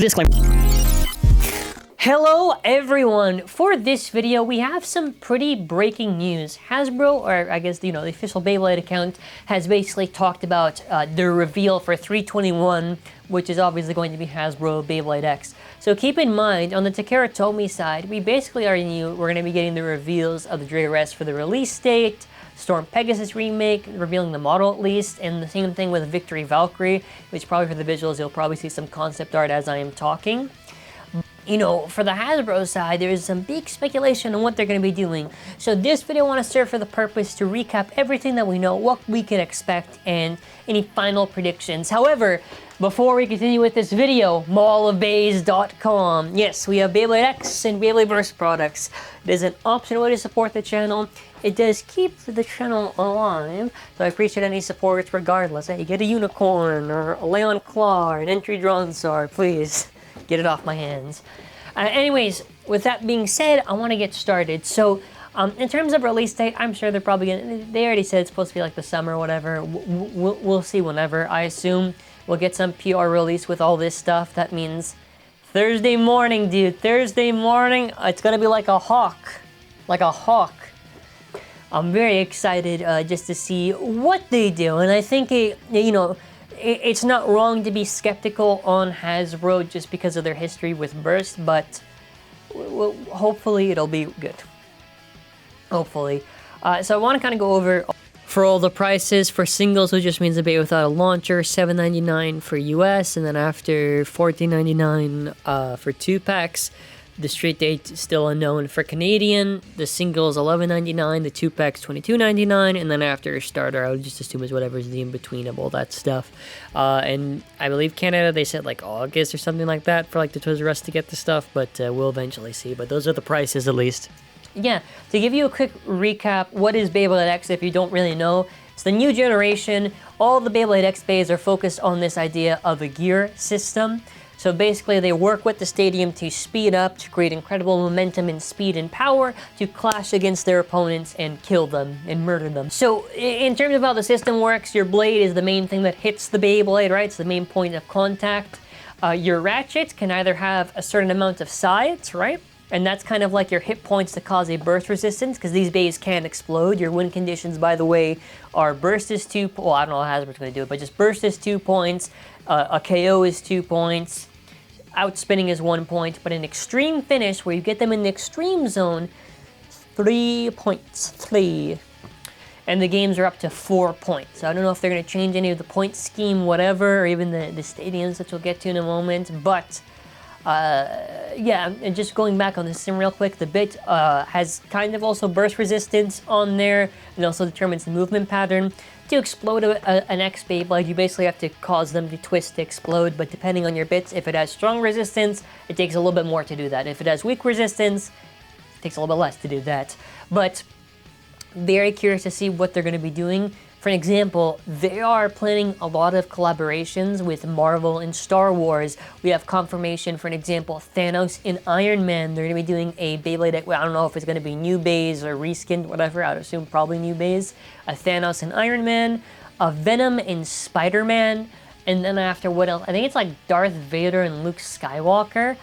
Disclaimer. Hello everyone! For this video, we have some pretty breaking news. Hasbro, or I guess, the official Beyblade account, has basically talked about the reveal for 321, which is obviously going to be Hasbro Beyblade X. So keep in mind, on the Takara Tomy side, we basically already knew we're going to be getting the reveals of the Dre-Res for the release date, Storm Pegasus remake, revealing the model at least, and the same thing with Victory Valkyrie, which probably for the visuals you'll probably see some concept art as I am talking. For the Hasbro side, there is some big speculation on what they're going to be doing. So this video I want to serve for the purpose to recap everything that we know, what we can expect, and any final predictions. However, before we continue with this video, mallofbays.com. Yes, we have Beyblade X and Beyblade Burst products. It is an optional way to support the channel. It does keep the channel alive, so I appreciate any support regardless. Hey, get a unicorn, or a Leon Claw, or an entry drawn sword, please. Get it off my hands. Anyways, with that being said, I want to get started. So, in terms of release date, I'm sure they're probably gonna, they already said it's supposed to be like the summer or whatever. We'll see whenever. I assume we'll get some PR release with all this stuff. That means Thursday morning, dude. Thursday morning, it's gonna be like a hawk. Like a hawk. I'm very excited just to see what they do, and I think it's not wrong to be skeptical on Hasbro just because of their history with Burst, but hopefully it'll be good. Hopefully. So I want to kind of go over for all the prices. For singles, which just means a Bay without a launcher, $7.99 for US, and then after $14.99 for 2-packs. The street date is still unknown for Canadian. The singles $11.99, the 2-packs $22.99, and then after starter, I would just assume is whatever's the in-between of all that stuff. And I believe Canada, they said like August or something like that for like the Toys R Us to get the stuff, but we'll eventually see. But those are the prices at least. Yeah, to give you a quick recap, what is Beyblade X if you don't really know? It's the new generation. All the Beyblade X bays are focused on this idea of a gear system. So basically, they work with the stadium to speed up, to create incredible momentum and speed and power, to clash against their opponents and kill them and murder them. So in terms of how the system works, your blade is the main thing that hits the Beyblade, right? It's the main point of contact. Your ratchet can either have a certain amount of sides, right? And that's kind of like your hit points to cause a burst resistance, because these bays can explode. Your win conditions, by the way, are burst is 2 points. Well, I don't know how Hasbro's going to do it, but just burst is 2 points, a KO is 2 points, outspinning is 1 point, but an extreme finish, where you get them in the extreme zone, 3 points. 3. And the games are up to 4 points. So I don't know if they're going to change any of the point scheme, whatever, or even the stadiums, which we'll get to in a moment, but yeah, and just going back on the sim real quick, the bit has kind of also burst resistance on there, and also determines the movement pattern. To explode an X Beyblade, you basically have to cause them to twist to explode, but depending on your bits, if it has strong resistance, it takes a little bit more to do that. If it has weak resistance, it takes a little bit less to do that. But very curious to see what they're going to be doing. For an example, they are planning a lot of collaborations with Marvel and Star Wars. We have confirmation, for an example, Thanos and Iron Man. They're going to be doing a Beyblade, well, I don't know if it's going to be new bays or reskinned, whatever. I would assume probably new bays. A Thanos and Iron Man, a Venom and Spider-Man, and then after, what else? I think it's like Darth Vader and Luke Skywalker,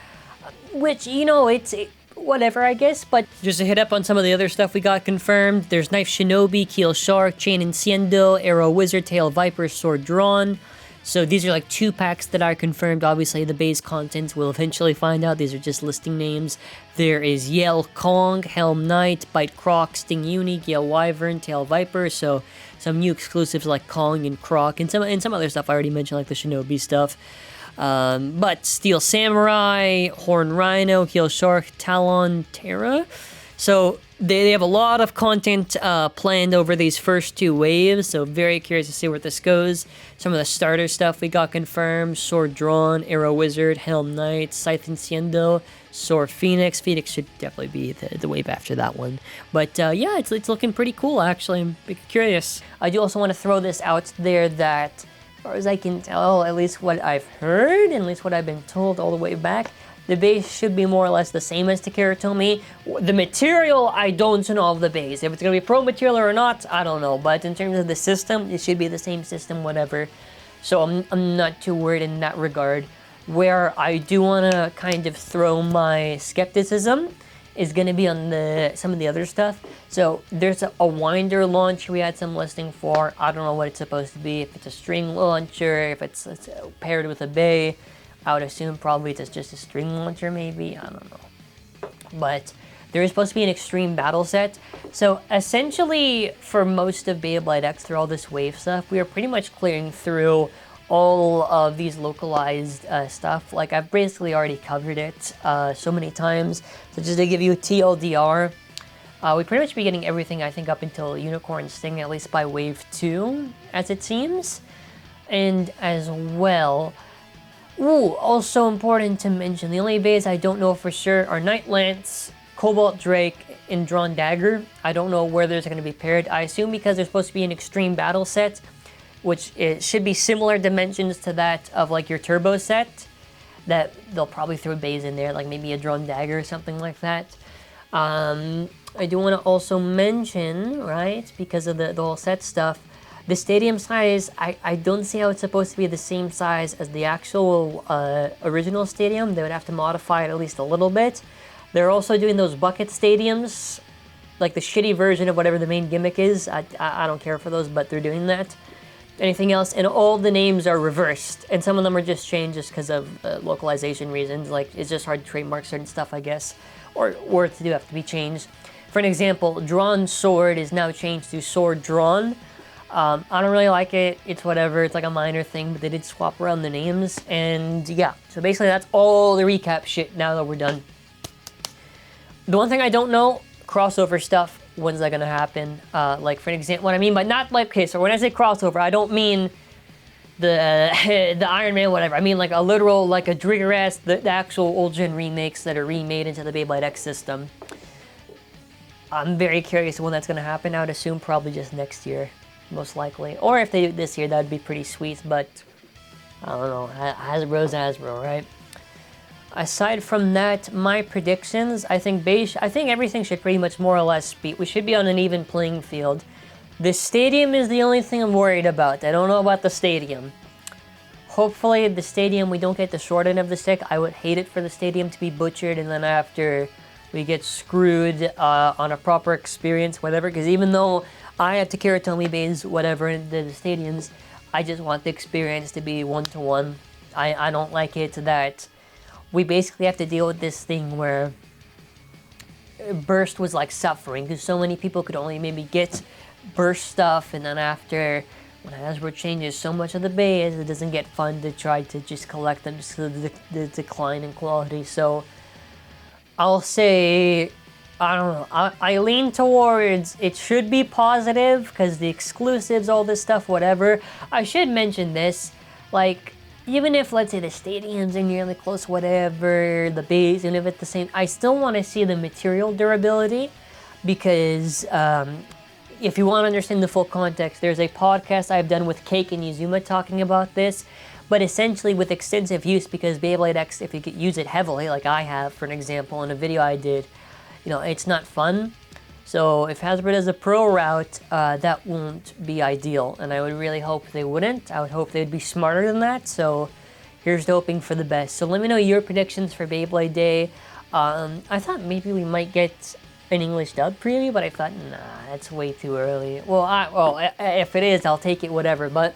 which, it's whatever, I guess. But just to hit up on some of the other stuff we got confirmed, there's Knife Shinobi, Keel Shark, Chain Incendio, Arrow Wizard, Tail Viper, Sword Drawn. So these are like 2-packs that are confirmed. Obviously, the base contents we'll eventually find out. These are just listing names. There is Yell Kong, Helm Knight, Bite Croc, Sting Uni, Gale Wyvern, Tail Viper. So some new exclusives like Kong and Croc, and some other stuff I already mentioned, like the Shinobi stuff. But Steel Samurai, Horn Rhino, Heel Shark, Talon, Terra. So they have a lot of content planned over these first 2 waves, so very curious to see where this goes. Some of the starter stuff we got confirmed: Sword Drawn, Arrow Wizard, Helm Knight, Scythe Incendio, Sword Phoenix. Phoenix should definitely be the wave after that one. But yeah, it's looking pretty cool, actually. I'm curious. I do also want to throw this out there that, as far as I can tell, at least what I've heard, and at least what I've been told all the way back, the base should be more or less the same as Takara Tomy. The material, I don't know of the base. If it's going to be pro material or not, I don't know. But in terms of the system, it should be the same system, whatever. So I'm not too worried in that regard. Where I do want to kind of throw my skepticism is going to be on some of the other stuff. So there's a winder launcher we had some listing for. I don't know what it's supposed to be, if it's a string launcher, if it's paired with a bay. I would assume probably it's just a string launcher maybe, I don't know. But there is supposed to be an extreme battle set. So essentially for most of Beyblade X, through all this wave stuff, we are pretty much clearing through all of these localized stuff. Like I've basically already covered it so many times. So just to give you a TLDR, we pretty much be getting everything I think up until Unicorn Sting, at least by wave 2, as it seems. And as well, also important to mention, the only bays I don't know for sure are Night Lance, Cobalt Drake, and Drawn Dagger. I don't know where those are going to be paired. I assume because they're supposed to be an extreme battle set, which it should be similar dimensions to that of like your turbo set, that they'll probably throw bays in there, like maybe a Drawn Dagger or something like that. I do want to also mention, right, because of the whole set stuff, the stadium size, I don't see how it's supposed to be the same size as the actual original stadium. They would have to modify it at least a little bit. They're also doing those bucket stadiums, like the shitty version of whatever the main gimmick is. I don't care for those, but they're doing that. Anything else, and all the names are reversed, and some of them are just changed just because of localization reasons. Like it's just hard to trademark certain stuff, I guess, or words do have to be changed. For an example, Drawn Sword is now changed to Sword Drawn. I don't really like it. It's whatever. It's like a minor thing, but they did swap around the names, and yeah. So basically, that's all the recap shit. Now that we're done, the one thing I don't know, crossover stuff. When's that gonna happen? Like for an example, what I mean by not like, okay, so when I say crossover, I don't mean the Iron Man, whatever. I mean like a literal, like a Drigger-S, the actual old gen remakes that are remade into the Beyblade X system. I'm very curious when that's gonna happen. I would assume probably just next year, most likely. Or if they do it this year, that'd be pretty sweet, but I don't know. Hasbro's Hasbro, right? Aside from that, my predictions, I think everything should pretty much more or less be, we should be on an even playing field. The stadium is the only thing I'm worried about. I don't know about the stadium. Hopefully the stadium, we don't get the short end of the stick. I would hate it for the stadium to be butchered, and then after we get screwed on a proper experience, whatever, because even though I have to Kiritomi bays, whatever, in the stadiums, I just want the experience to be one-to-one. I don't like it that we basically have to deal with this thing where Burst was like suffering because so many people could only maybe get Burst stuff, and then after when Hasbro changes so much of the bays, it doesn't get fun to try to just collect them just because of the decline in quality. So I'll say, I don't know, I lean towards it should be positive because the exclusives, all this stuff, whatever. I should mention this, like, even if, let's say, the stadiums are nearly close, whatever, the base, and if it's the same, I still want to see the material durability, because if you want to understand the full context, there's a podcast I've done with Cake and Yuzuma talking about this, but essentially with extensive use, because Beyblade X, if you use it heavily, like I have, for an example, in a video I did, you know, it's not fun. So if Hasbro does a pro route, that won't be ideal, and I would really hope they wouldn't. I would hope they'd be smarter than that, so here's to hoping for the best. So let me know your predictions for Beyblade Day. I thought maybe we might get an English dub preview, but I thought, nah, that's way too early. Well, if it is, I'll take it, whatever. But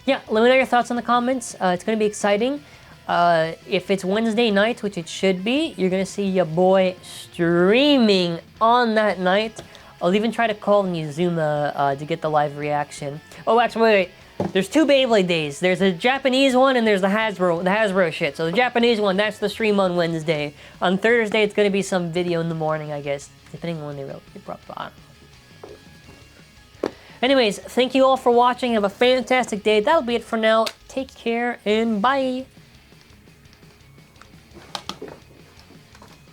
yeah, let me know your thoughts in the comments. It's going to be exciting. If it's Wednesday night, which it should be, you're going to see your boy streaming on that night. I'll even try to call Yuzuma to get the live reaction. Oh, actually, wait. There's two Beyblade days. There's a Japanese one and there's the Hasbro shit. So the Japanese one, that's the stream on Wednesday. On Thursday, it's going to be some video in the morning, I guess. Depending on when they wrote it. I don't know. Anyways, thank you all for watching. Have a fantastic day. That'll be it for now. Take care and bye.